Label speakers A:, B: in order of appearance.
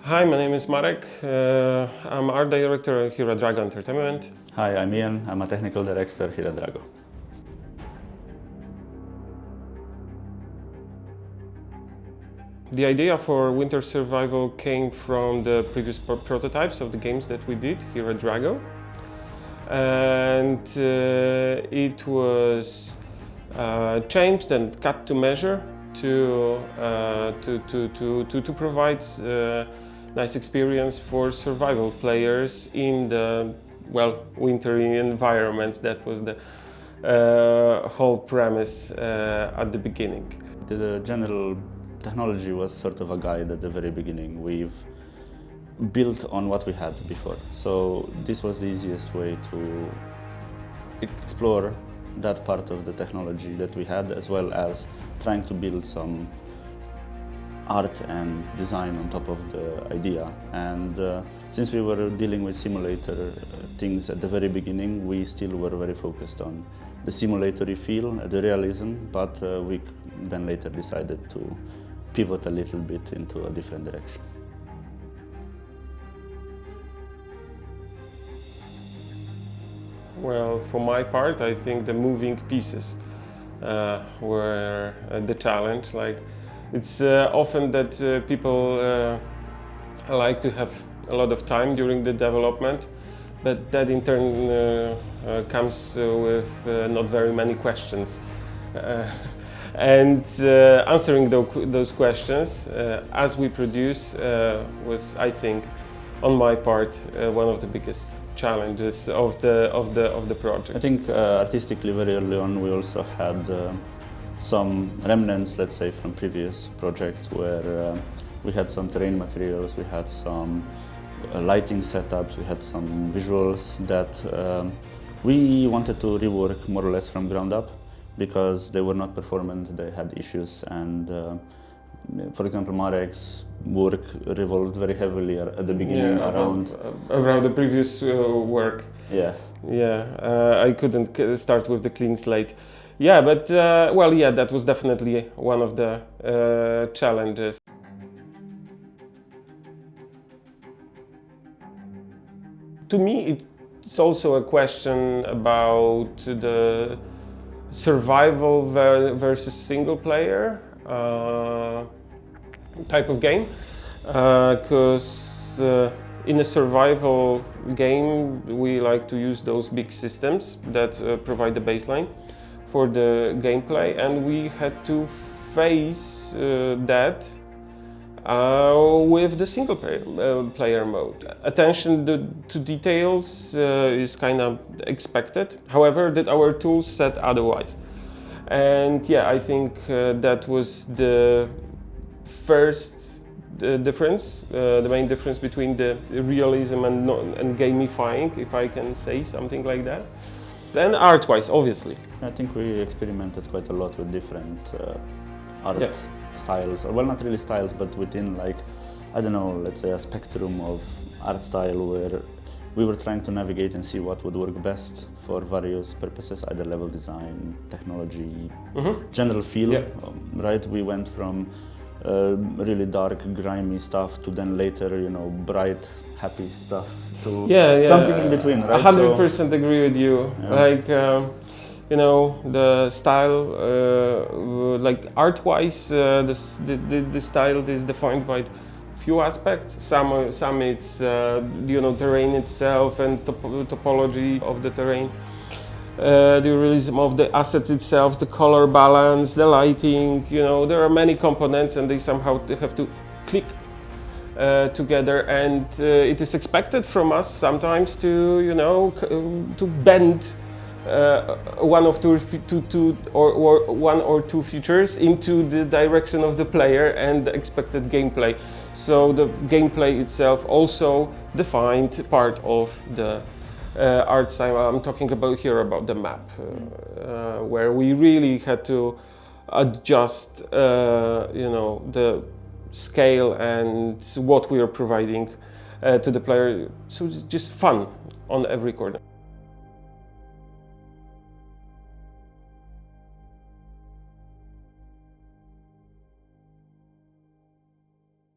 A: Hi, my name is Marek. I'm art director here at Drago Entertainment.
B: Hi, I'm Ian. I'm a technical director here at Drago.
A: The idea for Winter Survival came from the previous prototypes of the games that we did here at Drago. And it was changed and cut to measure to provide nice experience for survival players in the wintry environments. That was the whole premise at the beginning.
B: The general technology was sort of a guide at the very beginning. We've built on what we had before, so this was the easiest way to explore that part of the technology that we had, as well as trying to build some art and design on top of the idea. And since we were dealing with simulator things at the very beginning, we still were very focused on the simulatory feel, the realism, but we then later decided to pivot a little bit into a different direction.
A: Well, for my part, I think the moving pieces were the challenge. Like, it's often that people like to have a lot of time during the development, but that in turn comes with not very many questions. And answering those questions as we produce was, I think, on my part, one of the biggest challenges of the project.
B: I think artistically, very early on, we also had some remnants, let's say, from previous projects where we had some terrain materials, we had some lighting setups, we had some visuals that we wanted to rework more or less from ground up, because they were not performant, they had issues, and for example, Marek's work revolved very heavily at the beginning around
A: the previous work.
B: Yes.
A: Yeah, I couldn't start with the clean slate. Yeah, but that was definitely one of the challenges. To me, it's also a question about the survival versus single player type of game, because in a survival game we like to use those big systems that provide the baseline for the gameplay, and we had to face that with the single player mode. Attention to details is kind of expected, however, that our tools said otherwise. And yeah, I think that was the first difference, the main difference between the realism and gamifying, if I can say something like that. Then art-wise, obviously.
B: I think we experimented quite a lot with different art styles, or well, not really styles, but within, like, I don't know, let's say a spectrum of art style where we were trying to navigate and see what would work best for various purposes, either level design, technology, general feel, right? We went from really dark, grimy stuff to then later, you know, bright, happy stuff to something in between, right?
A: 100% agree with you. Like, you know, the style, like art-wise, the style is defined by few aspects. Some it's you know, terrain itself and topology of the terrain, the realism of the assets itself, the color balance, the lighting. You know, there are many components, and they somehow have to click together. And it is expected from us sometimes to, you know, to bend one or two features into the direction of the player and the expected gameplay. So the gameplay itself also defined part of the art style. I'm talking about the map, where we really had to adjust, you know, the scale and what we are providing to the player. So it's just fun on every corner.